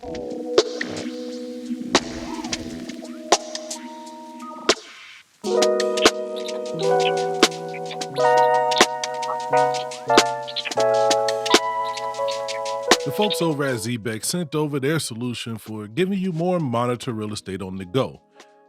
The folks over at Xebec sent over their solution for giving you more monitor real estate on the go.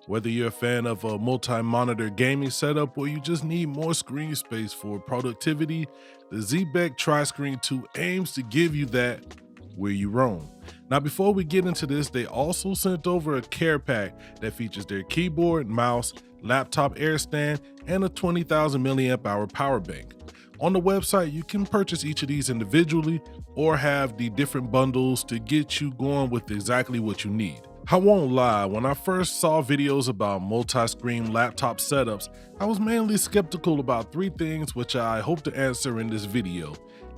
Whether you're a fan of a multi-monitor gaming setup or you just need more screen space for productivity, the Xebec Tri-Screen 2 aims to give you that where you roam. Now, before we get into this, they also sent over a care pack that features their keyboard, mouse, laptop air stand, and a 20,000 milliamp hour power bank. On the website, you can purchase each of these individually or have the different bundles to get you going with exactly what you need. I won't lie, when I first saw videos about multi-screen laptop setups, I was mainly skeptical about three things which I hope to answer in this video: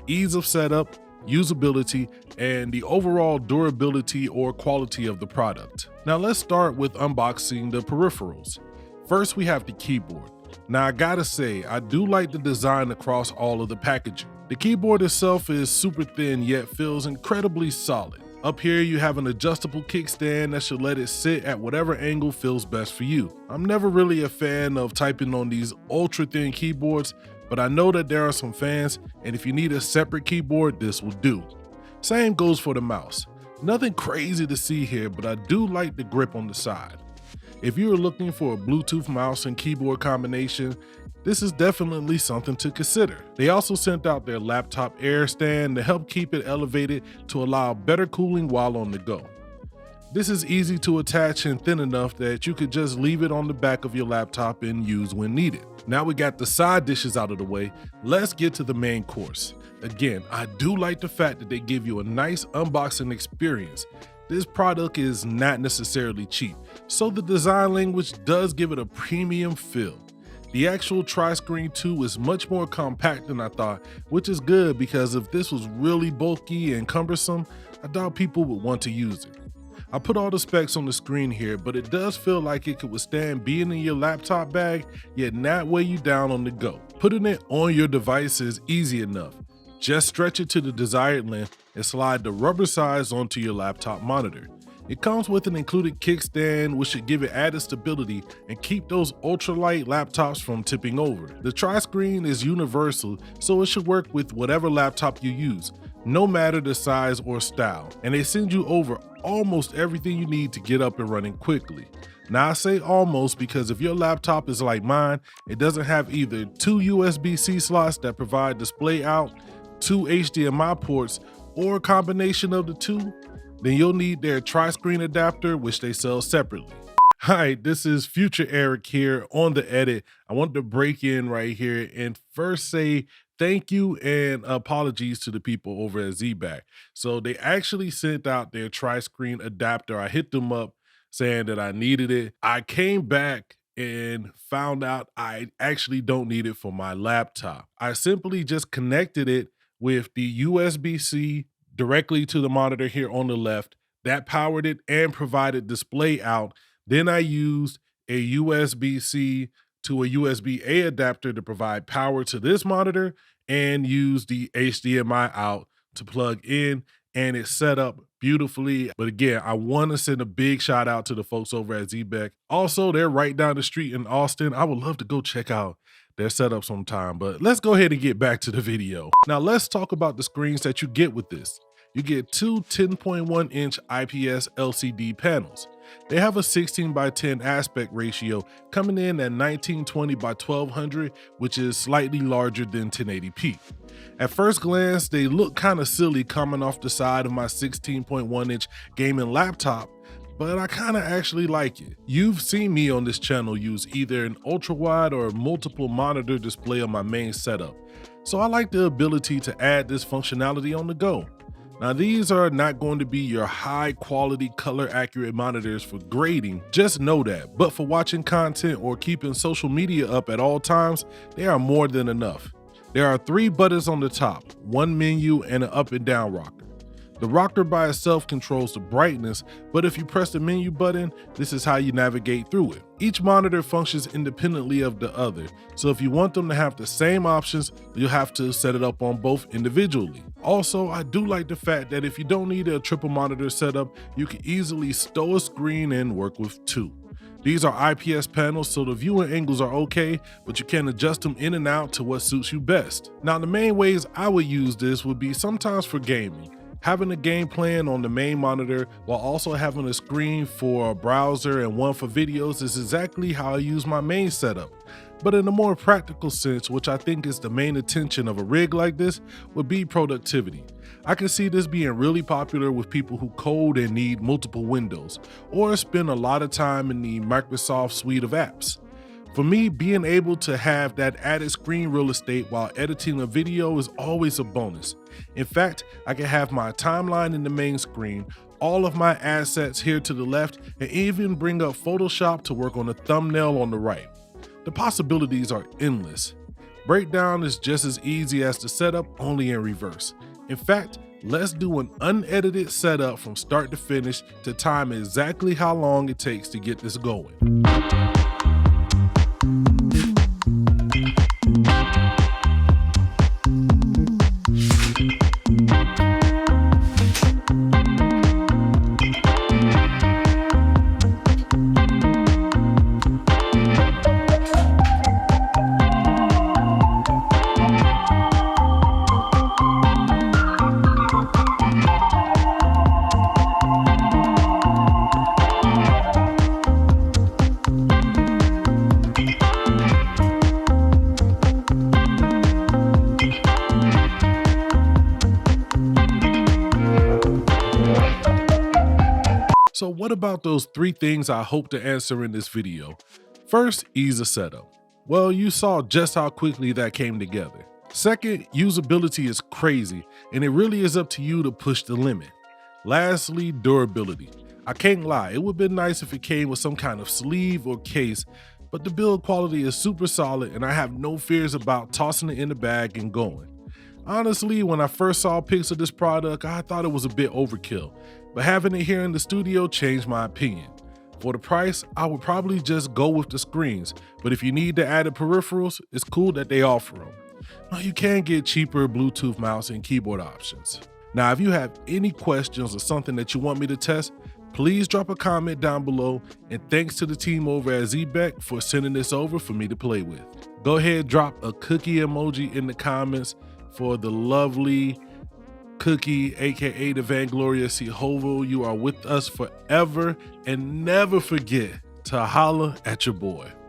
ease of setup, usability, and the overall durability or quality of the product. Now let's start with unboxing the peripherals. First, we have the keyboard. Now I gotta say, I do like the design across all of the packaging. The keyboard itself is super thin yet feels incredibly solid. Up here you have an adjustable kickstand that should let it sit at whatever angle feels best for you. I'm never really a fan of typing on these ultra thin keyboards, but I know that there are some fans, and if you need a separate keyboard, this will do. Same goes for the mouse. Nothing crazy to see here, but I do like the grip on the side. If you're looking for a Bluetooth mouse and keyboard combination, this is definitely something to consider. They also sent out their laptop air stand to help keep it elevated to allow better cooling while on the go. This is easy to attach and thin enough that you could just leave it on the back of your laptop and use when needed. Now we got the side dishes out of the way, let's get to the main course. Again, I do like the fact that they give you a nice unboxing experience. This product is not necessarily cheap, so the design language does give it a premium feel. The actual Tri-Screen 2 is much more compact than I thought, which is good because if this was really bulky and cumbersome, I doubt people would want to use it. I put all the specs on the screen here, but it does feel like it could withstand being in your laptop bag, yet not weigh you down on the go. Putting it on your device is easy enough. Just stretch it to the desired length and slide the rubber sides onto your laptop monitor. It comes with an included kickstand, which should give it added stability and keep those ultralight laptops from tipping over. The Tri-Screen is universal, so it should work with whatever laptop you use, no matter the size or style. And they send you over almost everything you need to get up and running quickly. Now I say almost because if your laptop is like mine, it doesn't have either two USB-C slots that provide display out, two HDMI ports, or a combination of the two, then you'll need their Tri-Screen adapter, which they sell separately. Hi, this is Future Eric here on the edit. I want to break in right here and first say thank you and apologies to the people over at Xebec. So they actually sent out their Tri-Screen adapter. I hit them up saying that I needed it. I came back and found out I actually don't need it for my laptop. I simply just connected it with the USB-C directly to the monitor here on the left. That powered it and provided display out. Then I used a USB-C to a USB-A adapter to provide power to this monitor and use the HDMI out to plug in, and it's set up beautifully. But again, I want to send a big shout out to the folks over at Xebec. Also, they're right down the street in Austin. I would love to go check out their setup sometime, but let's go ahead and get back to the video. Now let's talk about the screens that you get with this. You get two 10.1 inch IPS LCD panels. They have a 16 by 10 aspect ratio coming in at 1920 by 1200, which is slightly larger than 1080p. At first glance, they look kind of silly coming off the side of my 16.1 inch gaming laptop, but I kind of actually like it. You've seen me on this channel use either an ultra wide or multiple monitor display on my main setup, so I like the ability to add this functionality on the go. Now these are not going to be your high quality color accurate monitors for grading, just know that, but for watching content or keeping social media up at all times, they are more than enough. There are 3 buttons on the top, 1 menu and an up and down rocker. The rocker by itself controls the brightness, but if you press the menu button, this is how you navigate through it. Each monitor functions independently of the other, so if you want them to have the same options, you'll have to set it up on both individually. Also, I do like the fact that if you don't need a triple monitor setup, you can easily stow a screen and work with two. These are IPS panels, so the viewing angles are okay, but you can adjust them in and out to what suits you best. Now, the main ways I would use this would be sometimes for gaming. Having a game playing on the main monitor while also having a screen for a browser and one for videos is exactly how I use my main setup. But in a more practical sense, which I think is the main intention of a rig like this, would be productivity. I can see this being really popular with people who code and need multiple windows, or spend a lot of time in the Microsoft suite of apps. For me, being able to have that added screen real estate while editing a video is always a bonus. In fact, I can have my timeline in the main screen, all of my assets here to the left, and even bring up Photoshop to work on the thumbnail on the right. The possibilities are endless. Breakdown is just as easy as the setup, only in reverse. In fact, let's do an unedited setup from start to finish to time exactly how long it takes to get this going. So what about those 3 things I hope to answer in this video? First, ease of setup. Well, you saw just how quickly that came together. Second, usability is crazy, and it really is up to you to push the limit. Lastly, durability. I can't lie, it would have been nice if it came with some kind of sleeve or case, but the build quality is super solid and I have no fears about tossing it in the bag and going. Honestly, when I first saw pics of this product, I thought it was a bit overkill, but having it here in the studio changed my opinion. For the price, I would probably just go with the screens, but if you need the added peripherals, it's cool that they offer them. Now, you can get cheaper Bluetooth mouse and keyboard options. Now, if you have any questions or something that you want me to test, please drop a comment down below, and thanks to the team over at Xebec for sending this over for me to play with. Go ahead, drop a cookie emoji in the comments for the lovely Cookie, aka the Vainglorious Jehovah. You are with us forever, and never forget to holla at your boy.